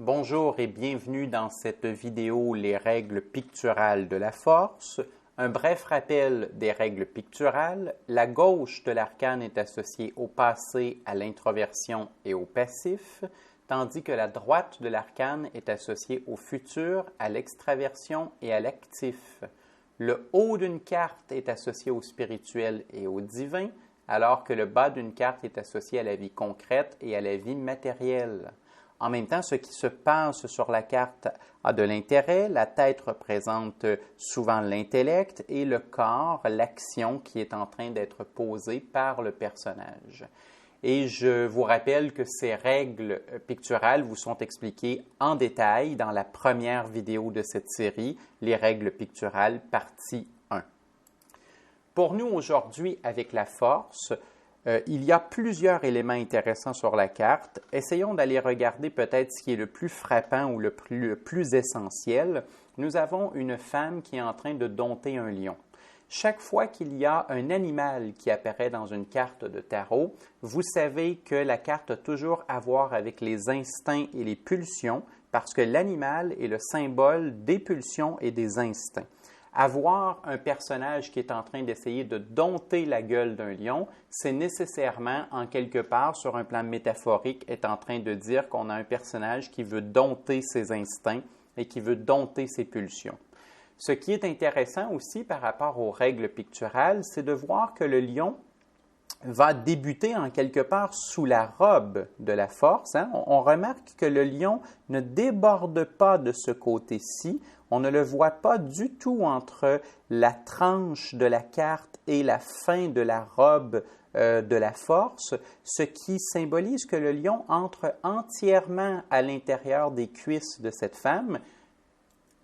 Bonjour et bienvenue dans cette vidéo Les règles picturales de la force. Un bref rappel des règles picturales. La gauche de l'arcane est associée au passé, à l'introversion et au passif, tandis que la droite de l'arcane est associée au futur, à l'extraversion et à l'actif. Le haut d'une carte est associé au spirituel et au divin, alors que le bas d'une carte est associé à la vie concrète et à la vie matérielle. En même temps, ce qui se passe sur la carte a de l'intérêt. La tête représente souvent l'intellect et le corps, l'action qui est en train d'être posée par le personnage. Et je vous rappelle que ces règles picturales vous sont expliquées en détail dans la première vidéo de cette série, les règles picturales, partie 1. Pour nous aujourd'hui, avec la force, il y a plusieurs éléments intéressants sur la carte. Essayons d'aller regarder peut-être ce qui est le plus frappant ou le plus essentiel. Nous avons une femme qui est en train de dompter un lion. Chaque fois qu'il y a un animal qui apparaît dans une carte de tarot, vous savez que la carte a toujours à voir avec les instincts et les pulsions parce que l'animal est le symbole des pulsions et des instincts. Avoir un personnage qui est en train d'essayer de dompter la gueule d'un lion, c'est nécessairement, en quelque part, sur un plan métaphorique, est en train de dire qu'on a un personnage qui veut dompter ses instincts et qui veut dompter ses pulsions. Ce qui est intéressant aussi par rapport aux règles picturales, c'est de voir que le lion va débuter en quelque part sous la robe de la force. On remarque que le lion ne déborde pas de ce côté-ci. On ne le voit pas du tout entre la tranche de la carte et la fin de la robe de la force, ce qui symbolise que le lion entre entièrement à l'intérieur des cuisses de cette femme,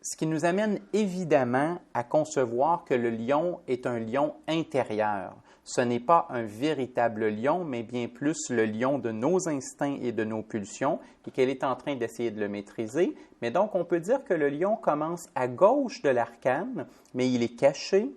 ce qui nous amène évidemment à concevoir que le lion est un lion intérieur. Ce n'est pas un véritable lion, mais bien plus le lion de nos instincts et de nos pulsions, et qu'elle est en train d'essayer de le maîtriser. Mais donc, on peut dire que le lion commence à gauche de l'arcane, mais il est caché,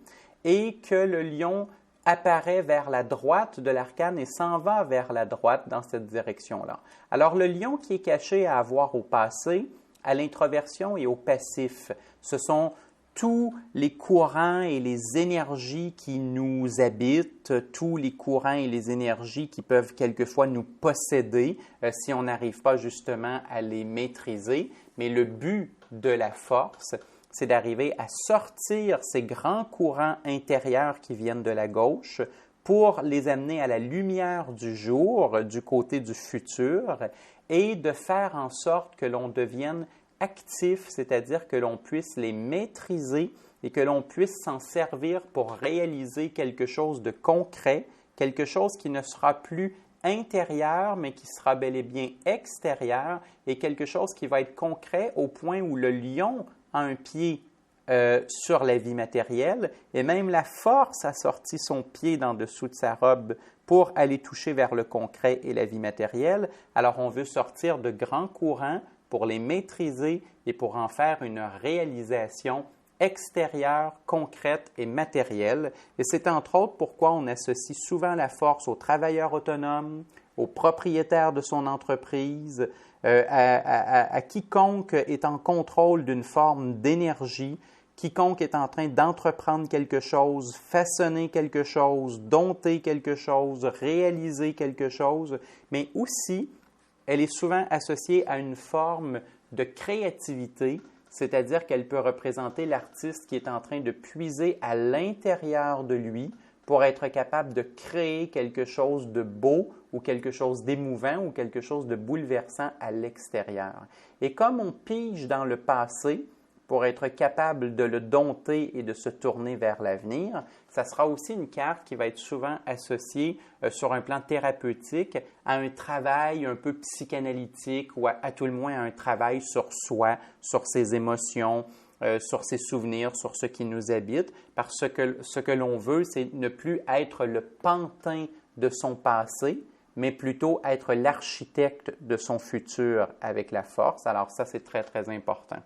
et que le lion apparaît vers la droite de l'arcane et s'en va vers la droite dans cette direction-là. Alors, le lion qui est caché à avoir au passé, à l'introversion et au passif, ce sont tous les courants et les énergies qui nous habitent, tous les courants et les énergies qui peuvent quelquefois nous posséder si on n'arrive pas justement à les maîtriser. Mais le but de la force, c'est d'arriver à sortir ces grands courants intérieurs qui viennent de la gauche pour les amener à la lumière du jour, du côté du futur, et de faire en sorte que l'on devienne actif, c'est-à-dire que l'on puisse les maîtriser et que l'on puisse s'en servir pour réaliser quelque chose de concret, quelque chose qui ne sera plus intérieur, mais qui sera bel et bien extérieur, et quelque chose qui va être concret au point où le lion a un pied sur la vie matérielle, et même la force a sorti son pied dans dessous de sa robe pour aller toucher vers le concret et la vie matérielle. Alors, on veut sortir de grands courants pour les maîtriser et pour en faire une réalisation extérieure, concrète et matérielle. Et c'est entre autres pourquoi on associe souvent la force aux travailleurs autonomes, aux propriétaires de son entreprise, à quiconque est en contrôle d'une forme d'énergie, quiconque est en train d'entreprendre quelque chose, façonner quelque chose, dompter quelque chose, réaliser quelque chose, mais aussi elle est souvent associée à une forme de créativité, c'est-à-dire qu'elle peut représenter l'artiste qui est en train de puiser à l'intérieur de lui pour être capable de créer quelque chose de beau ou quelque chose d'émouvant ou quelque chose de bouleversant à l'extérieur. Et comme on pige dans le passé, pour être capable de le dompter et de se tourner vers l'avenir, ça sera aussi une carte qui va être souvent associée sur un plan thérapeutique à un travail un peu psychanalytique ou à tout le moins à un travail sur soi, sur ses émotions, sur ses souvenirs, sur ce qui nous habite, parce que ce que l'on veut, c'est ne plus être le pantin de son passé, mais plutôt être l'architecte de son futur avec la force. Alors ça, c'est très, très important.